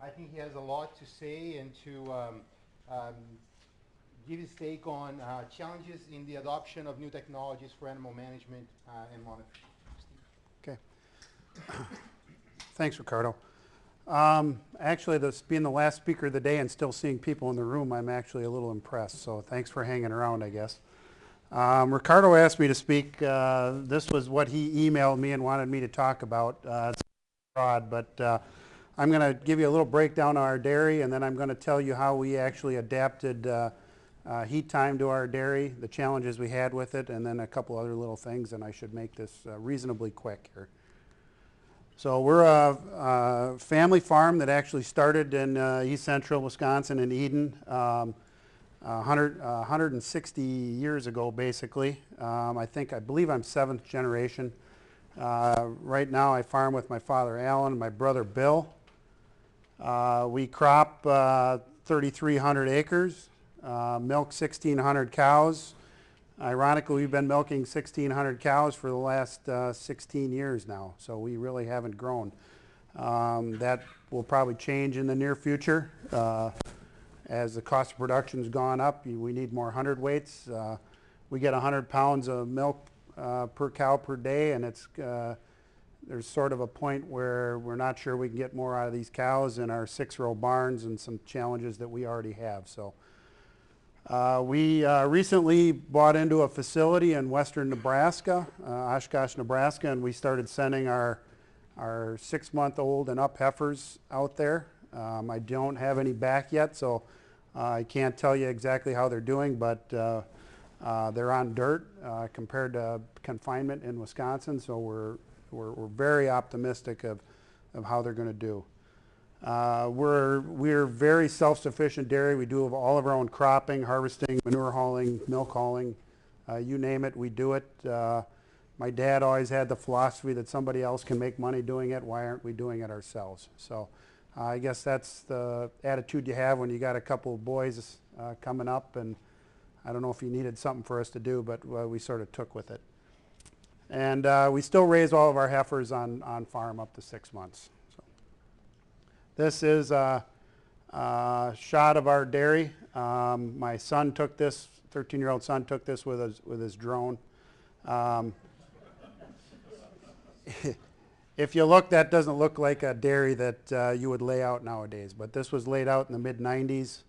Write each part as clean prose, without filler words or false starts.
I think he has a lot to say and to give his take on challenges in the adoption of new technologies for animal management and monitoring. Okay. Thanks, Ricardo. Actually, this being the last speaker of the day and still seeing people in the room, I'm actually a little impressed. So thanks for hanging around, I guess. Ricardo asked me to speak. This was what he emailed me and wanted me to talk about. It's broad, but I'm going to give you a little breakdown of our dairy, and then I'm going to tell you how we actually adapted heat time to our dairy, the challenges we had with it, and then a couple other little things, and I should make this reasonably quick here. So we're a family farm that actually started in east central Wisconsin in Eden 160 years ago, basically. I believe I'm 7th generation. Right now I farm with my father Alan and my brother Bill. We crop 3,300 acres, milk 1,600 cows. Ironically, we've been milking 1,600 cows for the last 16 years now, so we really haven't grown. That will probably change in the near future. As the cost of production's gone up, we need more hundredweights. We get 100 pounds of milk per cow per day, and there's sort of a point where we're not sure we can get more out of these cows in our 6-row barns and some challenges that we already have. So we recently bought into a facility in western Nebraska, Oshkosh, Nebraska, and we started sending our 6-month-old and up heifers out there. I don't have any back yet, so I can't tell you exactly how they're doing, but they're on dirt compared to confinement in Wisconsin, so we're very optimistic of how they're going to do. We're very self-sufficient dairy. We do all of our own cropping, harvesting, manure hauling, milk hauling, you name it, we do it. My dad always had the philosophy that somebody else can make money doing it. Why aren't we doing it ourselves? So I guess that's the attitude you have when you got a couple of boys coming up, and I don't know if you needed something for us to do, but we sort of took with it. And we still raise all of our heifers on farm up to 6 months. So this is a shot of our dairy. My son took this, 13-year-old son took this with his drone. If you look, that doesn't look like a dairy that you would lay out nowadays, but this was laid out in the mid-90s,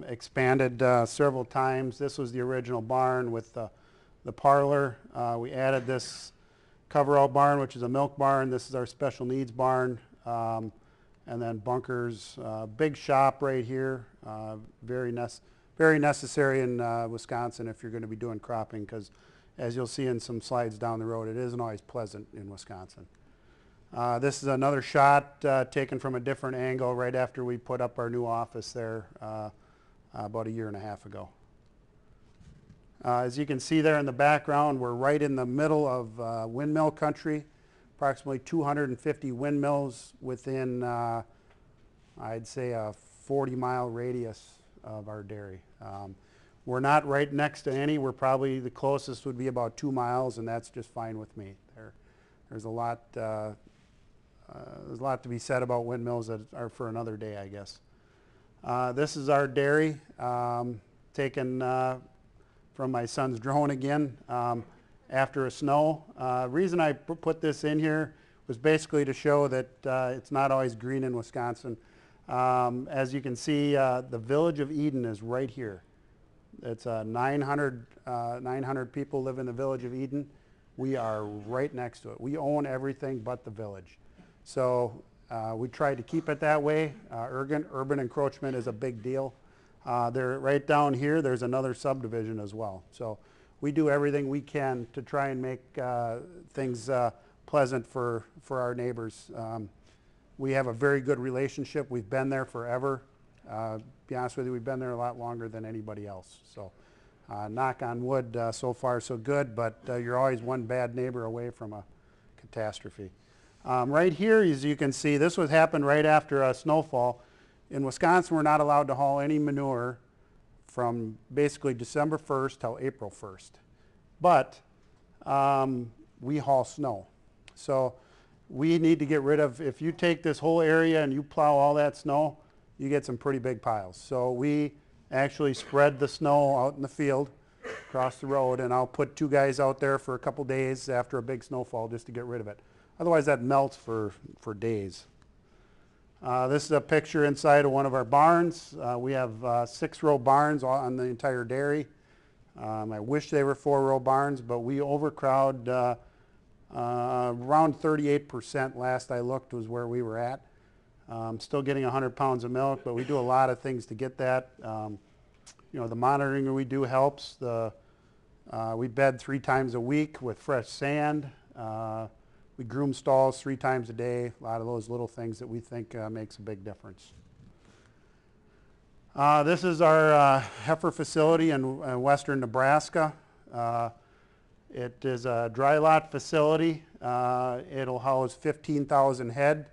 expanded several times. This was the original barn with the parlor. We added this coverall barn, which is a milk barn. This is our special needs barn, and then bunkers. Big shop right here, very necessary in Wisconsin if you're going to be doing cropping, because as you'll see in some slides down the road, it isn't always pleasant in Wisconsin. This is another shot taken from a different angle right after we put up our new office there about 1.5 years ago. As you can see there in the background, we're right in the middle of windmill country, approximately 250 windmills within, I'd say, a 40-mile radius of our dairy. We're not right next to any. We're probably, the closest would be about 2 miles, and that's just fine with me. There's a lot to be said about windmills that are for another day, I guess. This is our dairy, taken from my son's drone again after a snow. Reason I put this in here was basically to show that it's not always green in Wisconsin. As you can see, the village of Eden is right here. It's 900 people live in the village of Eden. We are right next to it. We own everything but the village. So we tried to keep it that way. Urban encroachment is a big deal. Right down here, there's another subdivision as well. So we do everything we can to try and make things pleasant for our neighbors. We have a very good relationship. We've been there forever. Be honest with you, we've been there a lot longer than anybody else. So knock on wood, so far so good, but you're always one bad neighbor away from a catastrophe. Right here, as you can see, this happened right after a snowfall. In Wisconsin, we're not allowed to haul any manure from basically December 1st till April 1st. But we haul snow. So we need to get rid of, if you take this whole area and you plow all that snow, you get some pretty big piles. So we actually spread the snow out in the field across the road, and I'll put 2 guys out there for a couple days after a big snowfall just to get rid of it. Otherwise that melts for days. This is a picture inside of one of our barns. We have 6-row barns on the entire dairy. I wish they were 4-row barns, but we overcrowd around 38% last I looked was where we were at. Still getting 100 pounds of milk, but we do a lot of things to get that. You know, the monitoring we do helps. We bed 3 times a week with fresh sand. We groom stalls 3 times a day. A lot of those little things that we think makes a big difference. This is our heifer facility in western Nebraska. It is a dry lot facility. It'll house 15,000 head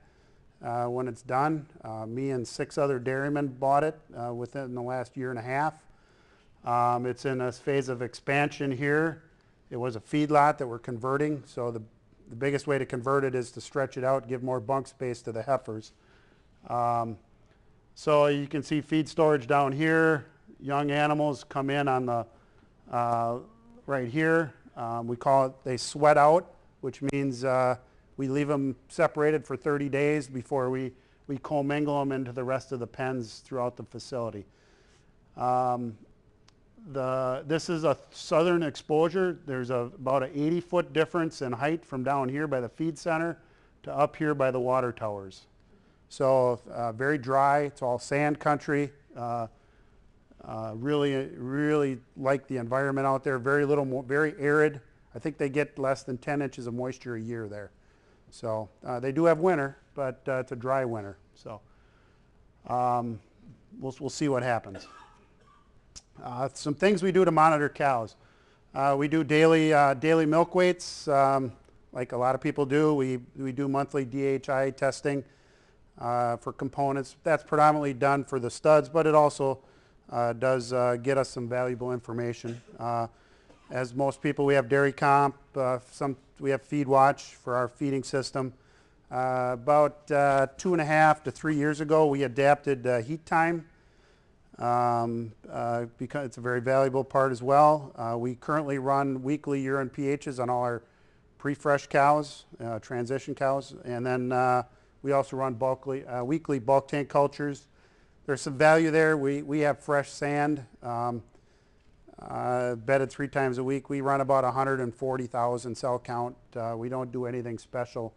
when it's done. Me and 6 other dairymen bought it within the last year and a half. It's in a phase of expansion here. It was a feedlot that we're converting, so the biggest way to convert it is to stretch it out, give more bunk space to the heifers. So you can see feed storage down here. Young animals come in on the right here. We call it, they sweat out, which means we leave them separated for 30 days before we commingle them into the rest of the pens throughout the facility. This is a southern exposure. There's about an 80-foot difference in height from down here by the feed center to up here by the water towers. So very dry. It's all sand country. Really like the environment out there. Very arid. I think they get less than 10 inches of moisture a year there. So they do have winter, but it's a dry winter. So we'll see what happens. Some things we do to monitor cows. We do daily milk weights, like a lot of people do. We do monthly DHI testing for components. That's predominantly done for the studs, but it also does get us some valuable information. As most people, we have Dairy Comp. We have Feed Watch for our feeding system. About 2.5 to 3 years ago, we adapted Heatime. Because it's a very valuable part as well. We currently run weekly urine pHs on all our pre-fresh cows, transition cows, and then we also run weekly bulk tank cultures. There's some value there. We have fresh sand bedded 3 times a week. We run about 140,000 cell count. We don't do anything special.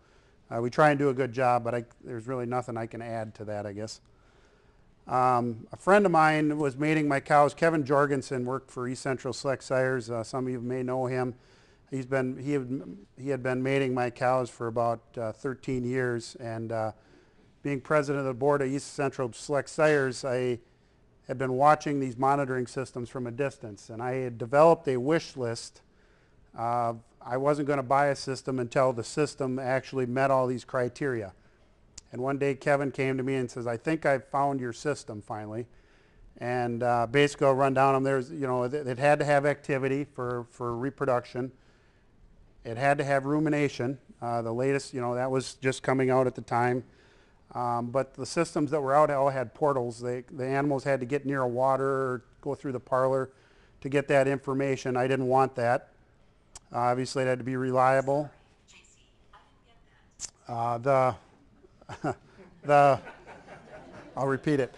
We try and do a good job, but there's really nothing I can add to that, I guess. A friend of mine was mating my cows. Kevin Jorgensen worked for East Central Select Sires. Some of you may know him. He had been mating my cows for about 13 years, and being president of the board of East Central Select Sires, I had been watching these monitoring systems from a distance, and I had developed a wish list. I wasn't going to buy a system until the system actually met all these criteria. And one day Kevin came to me and says, "I think I've found your system finally." And basically I'll run down them. There's, it had to have activity for reproduction. It had to have rumination. The latest, that was just coming out at the time. But the systems that were out all had portals. The animals had to get near a water or go through the parlor to get that information. I didn't want that. Obviously it had to be reliable. I'll repeat it.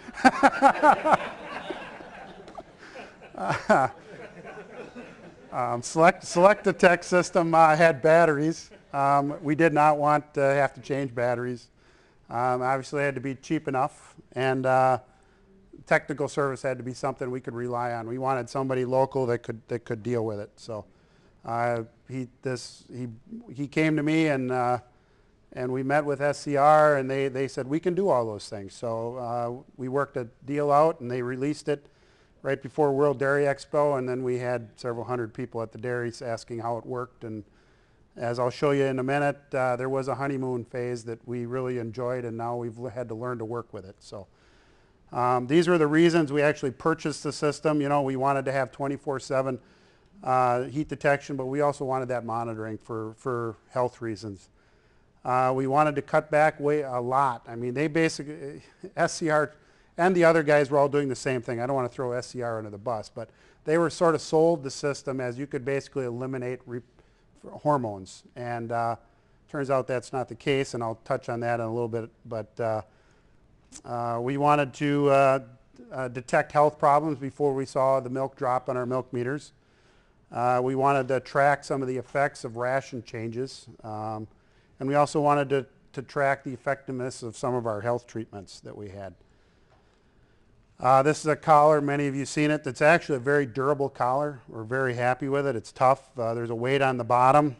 Select Detect system had batteries. We did not want to have to change batteries. Obviously, it had to be cheap enough, and technical service had to be something we could rely on. We wanted somebody local that could deal with it. So he came to me and we met with SCR, and they said we can do all those things. So we worked a deal out, and they released it right before World Dairy Expo, and then we had several hundred people at the dairies asking how it worked. And as I'll show you in a minute, there was a honeymoon phase that we really enjoyed, and now we've had to learn to work with it. So these were the reasons we actually purchased the system. We wanted to have 24/7 heat detection, but we also wanted that monitoring for health reasons. We wanted to cut back way a lot. I mean, they basically, SCR and the other guys were all doing the same thing. I don't want to throw SCR under the bus, but they were sort of sold the system as you could basically eliminate hormones. And turns out that's not the case, and I'll touch on that in a little bit. But we wanted to detect health problems before we saw the milk drop on our milk meters. We wanted to track some of the effects of ration changes. And we also wanted to track the effectiveness of some of our health treatments that we had. This is a collar, many of you have seen it. It's actually a very durable collar. We're very happy with it. It's tough. There's a weight on the bottom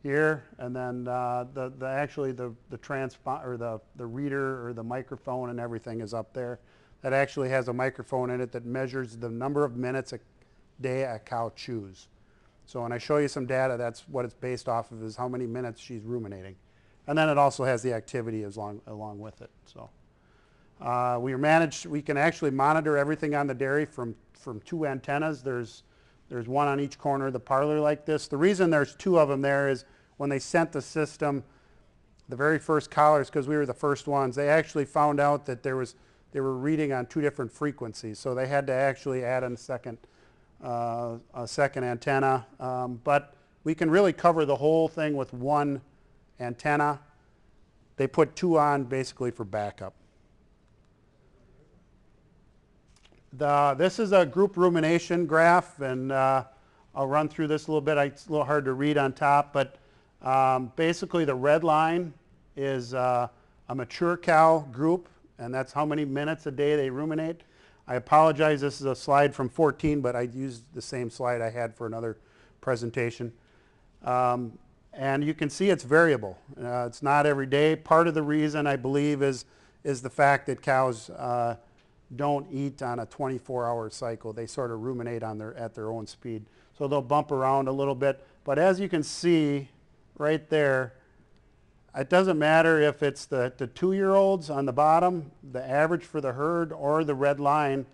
here, and then the reader or the microphone and everything is up there. That actually has a microphone in it that measures the number of minutes a day a cow chews. So when I show you some data, that's what it's based off of, is how many minutes she's ruminating. And then it also has the activity along with it. So we can actually monitor everything on the dairy from 2 antennas. There's one on each corner of the parlor like this. The reason there's 2 of them there is when they sent the system, the very first collars, because we were the first ones, they actually found out that they were reading on 2 different frequencies. So they had to actually add in a second antenna, but we can really cover the whole thing with 1 antenna. They put 2 on basically for backup. This is a group rumination graph, and I'll run through this a little bit. It's a little hard to read on top, but basically the red line is a mature cow group, and that's how many minutes a day they ruminate. I apologize, this is a slide from 14, but I used the same slide I had for another presentation. And you can see it's variable. It's not every day. Part of the reason, I believe, is the fact that cows don't eat on a 24-hour cycle. They sort of ruminate at their own speed. So they'll bump around a little bit. But as you can see right there, it doesn't matter if it's the 2-year-olds on the bottom, the average for the herd, or the red line,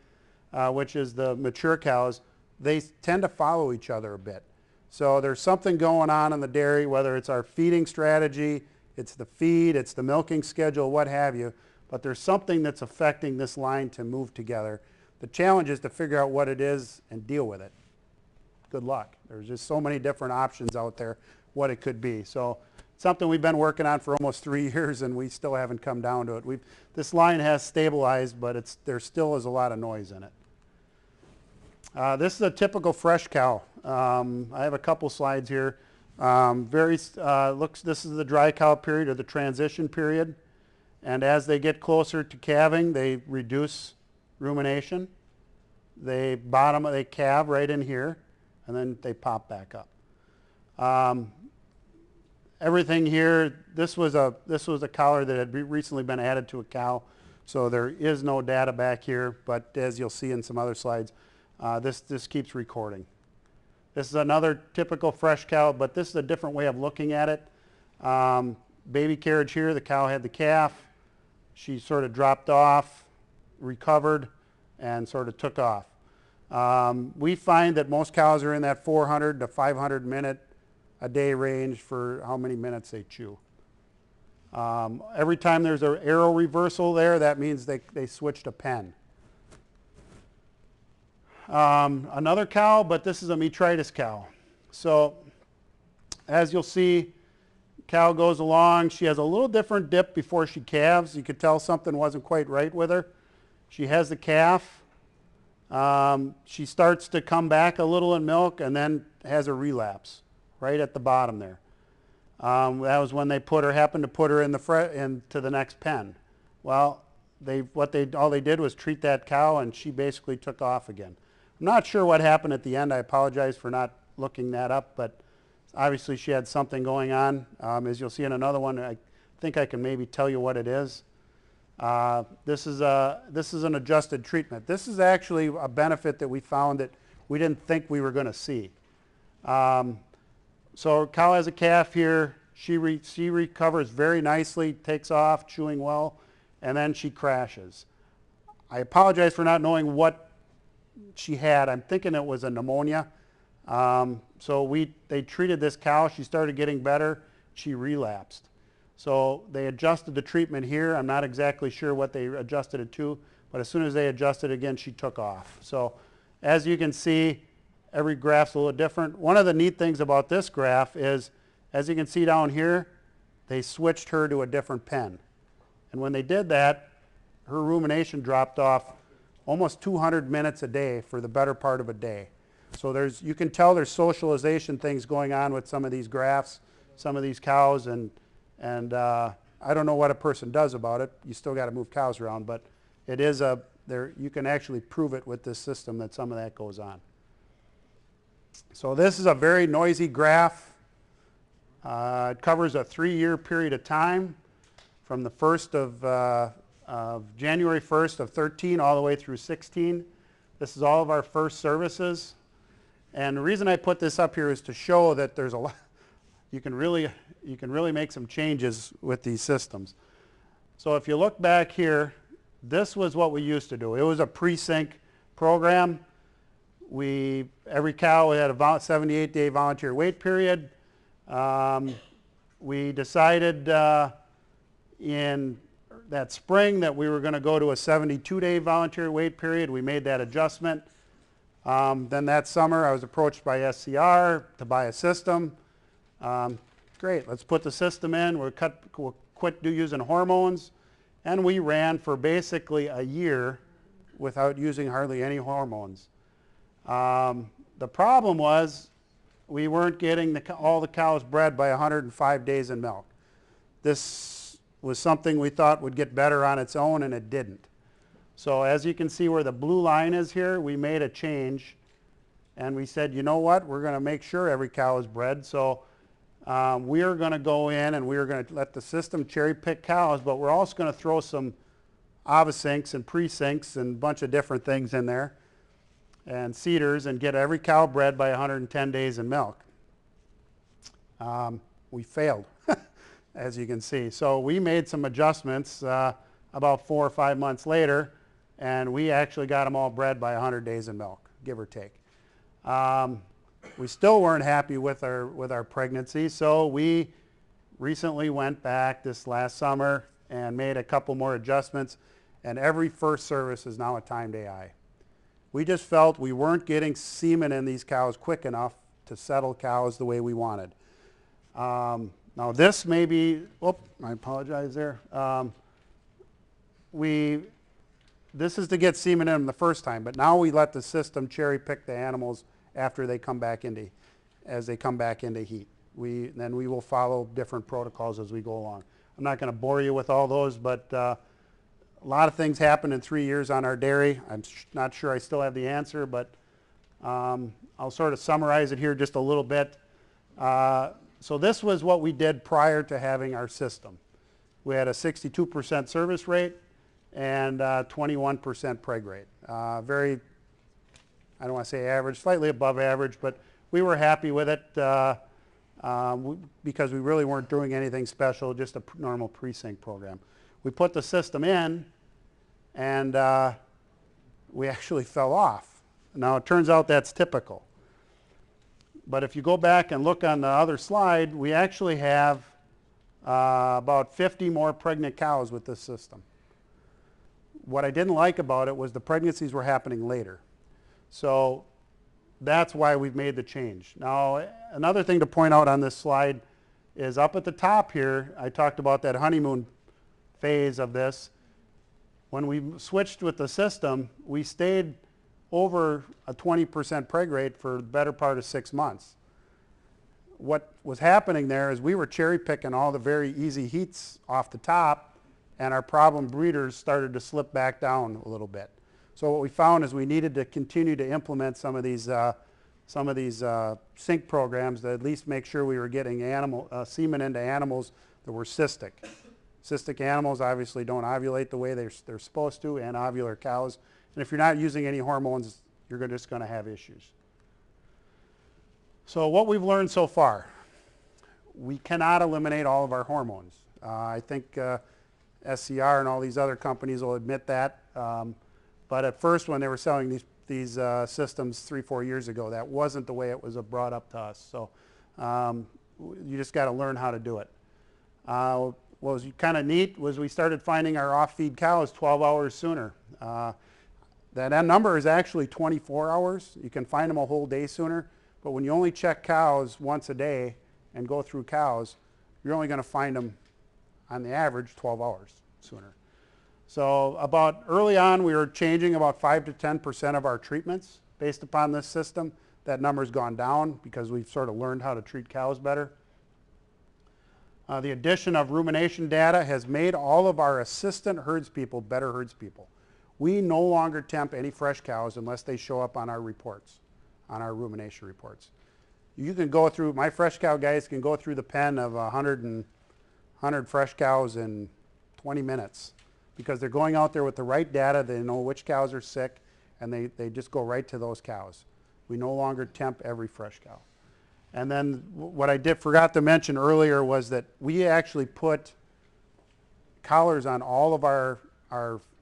which is the mature cows. They tend to follow each other a bit. So there's something going on in the dairy, whether it's our feeding strategy, it's the feed, it's the milking schedule, what have you, but there's something that's affecting this line to move together. The challenge is to figure out what it is and deal with it. Good luck. There's just so many different options out there, what it could be. So something we've been working on for almost 3 years, and we still haven't come down to it. This line has stabilized, but there still is a lot of noise in it. This is a typical fresh cow. I have a couple slides here. This is the dry cow period, or the transition period. And as they get closer to calving, they reduce rumination. They calve right in here, and then they pop back up. Everything here, this was a collar that had recently been added to a cow, so there is no data back here, but as you'll see in some other slides, this keeps recording. This is another typical fresh cow, but this is a different way of looking at it. Baby carriage here, the cow had the calf. She sort of dropped off, recovered, and sort of took off. We find that most cows are in that 400 to 500 minute a day range for how many minutes they chew. Every time there's an arrow reversal there, that means they switched a pen. Another cow, but this is a Metritis cow. So as you'll see, cow goes along. She has a little different dip before she calves. You could tell something wasn't quite right with her. She has the calf. She starts to come back a little in milk and then has a relapse right at the bottom there. That was when they happened to put her into the next pen. Well, all they did was treat that cow, and she basically took off again. I'm not sure what happened at the end. I apologize for not looking that up, but obviously she had something going on. As you'll see in another one, I think I can maybe tell you what it is. This is an adjusted treatment. This is actually a benefit that we found that we didn't think we were going to see. So cow has a calf here. She recovers very nicely, takes off, chewing well, and then she crashes. I apologize for not knowing what she had. I'm thinking it was a pneumonia. So they treated this cow. She started getting better. She relapsed. So they adjusted the treatment here. I'm not exactly sure what they adjusted it to, but as soon as they adjusted it again, she took off. So as you can see, every graph's a little different. One of the neat things about this graph is, as you can see down here, they switched her to a different pen. And when they did that, her rumination dropped off almost 200 minutes a day for the better part of a day. So you can tell there's socialization things going on with some of these graphs, some of these cows, and I don't know what a person does about it. You still got to move cows around, but it is you can actually prove it with this system that some of that goes on. So this is a very noisy graph. It covers a 3-year period of time from the January 1st of 13 all the way through 16. This is all of our first services. And the reason I put this up here is to show that there's a lot, you can really make some changes with these systems. So if you look back here, this was what we used to do. It was a pre-sync program. Every cow had a 78-day volunteer wait period. We decided in that spring that we were going to go to a 72-day volunteer wait period. We made that adjustment. Then that summer I was approached by SCR to buy a system. Great, let's put the system in. We'll quit using hormones. And we ran for basically a year without using hardly any hormones. The problem was we weren't getting all the cows bred by 105 days in milk. This was something we thought would get better on its own, and it didn't. So as you can see where the blue line is here, we made a change, and we said, you know what, we're going to make sure every cow is bred. So we are going to go in and we are going to let the system cherry pick cows, but we're also going to throw some ovasyncs and pre-syncs and a bunch of different things in there and seeders and get every cow bred by 110 days in milk. We failed, as you can see. So we made some adjustments about 4 or 5 months later, and we actually got them all bred by 100 days in milk, give or take. We still weren't happy with our pregnancy, so we recently went back this last summer and made a couple more adjustments, and every first service is now a timed AI. We just felt we weren't getting semen in these cows quick enough to settle cows the way we wanted. Now this may be, I apologize there. This is to get semen in them the first time, but now we let the system cherry pick the animals after they come back into, heat. Then we will follow different protocols as we go along. I'm not going to bore you with all those, but a lot of things happened in 3 years on our dairy. I'm not sure I still have the answer, but I'll sort of summarize it here just a little bit. So this was what we did prior to having our system. We had a 62% service rate and 21% preg rate. Very, I don't want to say average, slightly above average, but we were happy with it because we really weren't doing anything special, just a normal pre-sync program. We put the system in, and we actually fell off. Now it turns out that's typical. But if you go back and look on the other slide, we actually have about 50 more pregnant cows with this system. What I didn't like about it was the pregnancies were happening later. So that's why we've made the change. Now, another thing to point out on this slide is up at the top here, I talked about that honeymoon phase of this. When we switched with the system, we stayed over a 20% preg rate for the better part of 6 months. What was happening there is we were cherry picking all the very easy heats off the top, and our problem breeders started to slip back down a little bit. So what we found is we needed to continue to implement some of these sync programs to at least make sure we were getting semen into animals that were cystic. Cystic animals obviously don't ovulate the way they're supposed to, and ovular cows. And if you're not using any hormones, you're just going to have issues. So what we've learned so far, we cannot eliminate all of our hormones. I think SCR and all these other companies will admit that. But at first, when they were selling these systems 3-4 years ago, that wasn't the way it was brought up to us. So you just got to learn how to do it. was kind of neat was we started finding our off-feed cows 12 hours sooner. That number is actually 24 hours. You can find them a whole day sooner, but when you only check cows once a day and go through cows, you're only going to find them on the average 12 hours sooner. So about early on, we were changing about 5 to 10% of our treatments based upon this system. That number's gone down because we've sort of learned how to treat cows better. The addition of rumination data has made all of our assistant herdspeople better herdspeople. We no longer temp any fresh cows unless they show up on our reports, on our rumination reports. You can go through, my fresh cow guys can go through the pen of 100 fresh cows in 20 minutes because they're going out there with the right data. They know which cows are sick, and they just go right to those cows. We no longer temp every fresh cow. And then what I forgot to mention earlier was that we actually put collars on all of our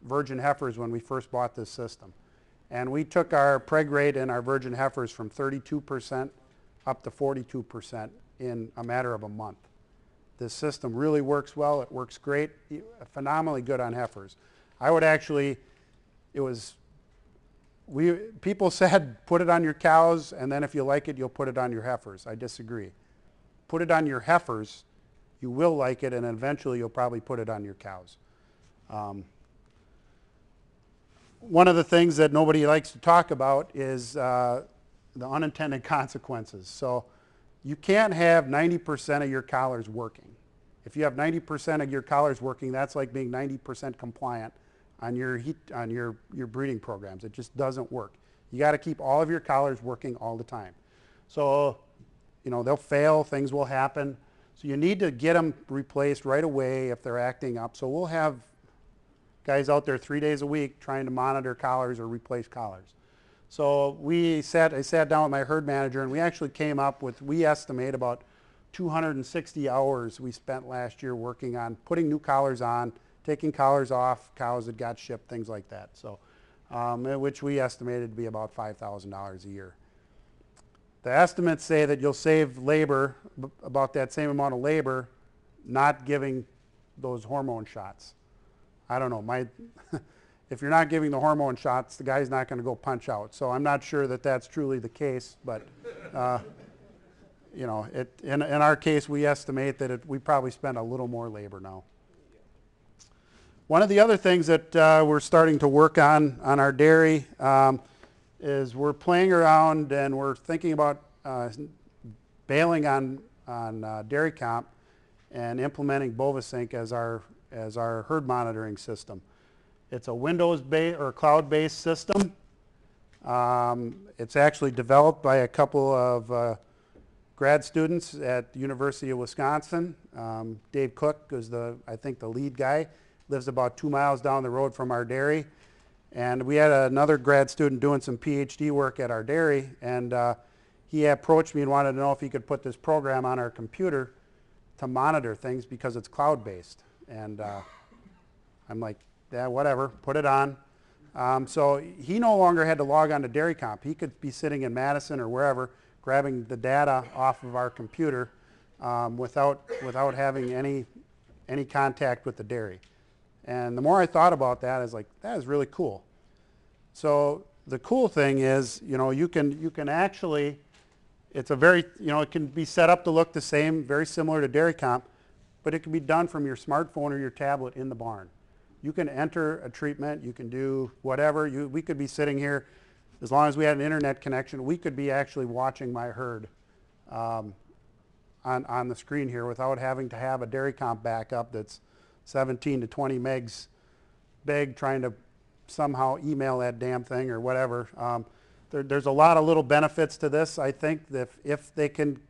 virgin heifers when we first bought this system. And we took our preg rate in our virgin heifers from 32% up to 42% in a matter of a month. This system really works well. It works great, phenomenally good on heifers. I would actually, people said put it on your cows and then if you like it, you'll put it on your heifers. I disagree. Put it on your heifers, you will like it, and eventually you'll probably put it on your cows. One of the things that nobody likes to talk about is the unintended consequences. So you can't have 90% of your collars working. If you have 90% of your collars working, that's like being 90% compliant on your breeding programs. It just doesn't work. You got to keep all of your collars working all the time. So, they'll fail, things will happen. So you need to get them replaced right away if they're acting up. So we'll have guys out there 3 days a week trying to monitor collars or replace collars. So I sat down with my herd manager and we actually came up with, we estimate about 260 hours we spent last year working on putting new collars on, taking collars off, cows that got shipped, things like that. So, which we estimated to be about $5,000 a year. The estimates say that you'll save labor, about that same amount of labor, not giving those hormone shots. I don't know, if you're not giving the hormone shots, the guy's not going to go punch out. So I'm not sure that that's truly the case, but in our case, we estimate that we probably spend a little more labor now. One of the other things that we're starting to work on our dairy is we're playing around and we're thinking about bailing on dairy comp and implementing Bovasync as our herd monitoring system. It's a Windows-based or cloud-based system. It's actually developed by a couple of grad students at the University of Wisconsin. Dave Cook is I think the lead guy, lives about 2 miles down the road from our dairy. And we had another grad student doing some PhD work at our dairy, and he approached me and wanted to know if he could put this program on our computer to monitor things because it's cloud-based. And I'm like, yeah, whatever, put it on. So he no longer had to log on to Dairy Comp. He could be sitting in Madison or wherever, grabbing the data off of our computer without having any contact with the dairy. And the more I thought about that, I was like, that is really cool. So the cool thing is, you can actually, it's a very, it can be set up to look the same, very similar to Dairy Comp, but it can be done from your smartphone or your tablet in the barn. You can enter a treatment, you can do whatever. We could be sitting here, as long as we had an internet connection, we could be actually watching my herd on the screen here without having to have a Dairy Comp backup that's 17 to 20 megs big, trying to somehow email that damn thing or whatever. There's a lot of little benefits to this. I think that if they can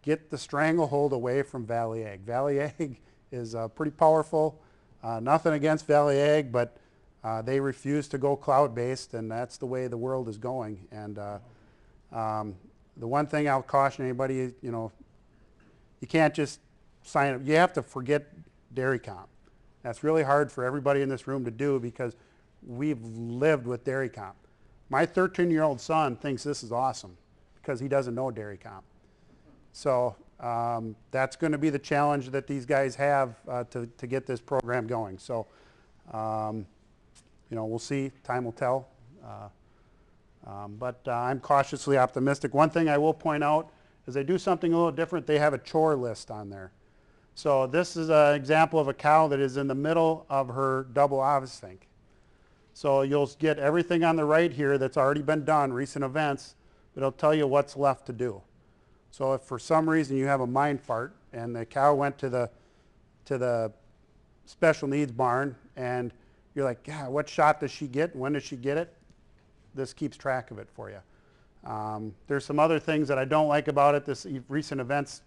get the stranglehold away from Valley Ag. Valley Ag is pretty powerful. Nothing against Valley Ag, but they refuse to go cloud-based, and that's the way the world is going. And the one thing I'll caution anybody, you can't just sign up. You have to forget Dairy Comp. That's really hard for everybody in this room to do because we've lived with Dairy Comp. My 13-year-old son thinks this is awesome because he doesn't know Dairy Comp. So that's going to be the challenge that these guys have to get this program going. So, you know, we'll see. Time will tell. But I'm cautiously optimistic. One thing I will point out is they do something a little different. They have a chore list on there. So this is an example of a cow that is in the middle of her double ovsync. So you'll get everything on the right here that's already been done, recent events, but it'll tell you what's left to do. So if for some reason you have a mind fart and the cow went to the special needs barn and you're like, God, what shot does she get? When does she get it? This keeps track of it for you. There's some other things that I don't like about it. This recent events,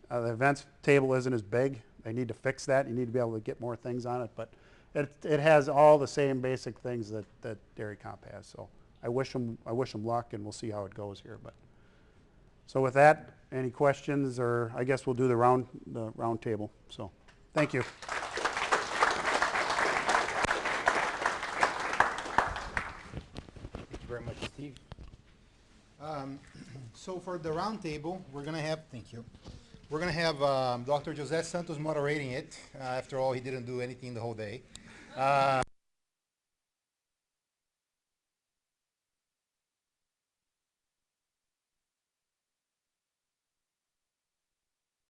the events table isn't as big. They need to fix that. You need to be able to get more things on it, but it has all the same basic things that Dairy Comp has. So I wish them luck, and we'll see how it goes here. But so with that, any questions, or I guess we'll do the round table. So thank you. Thank you very much, Steve. So for the round table, we're going to have, thank you. We're going to have Dr. Jose Santos moderating it. After all, he didn't do anything the whole day.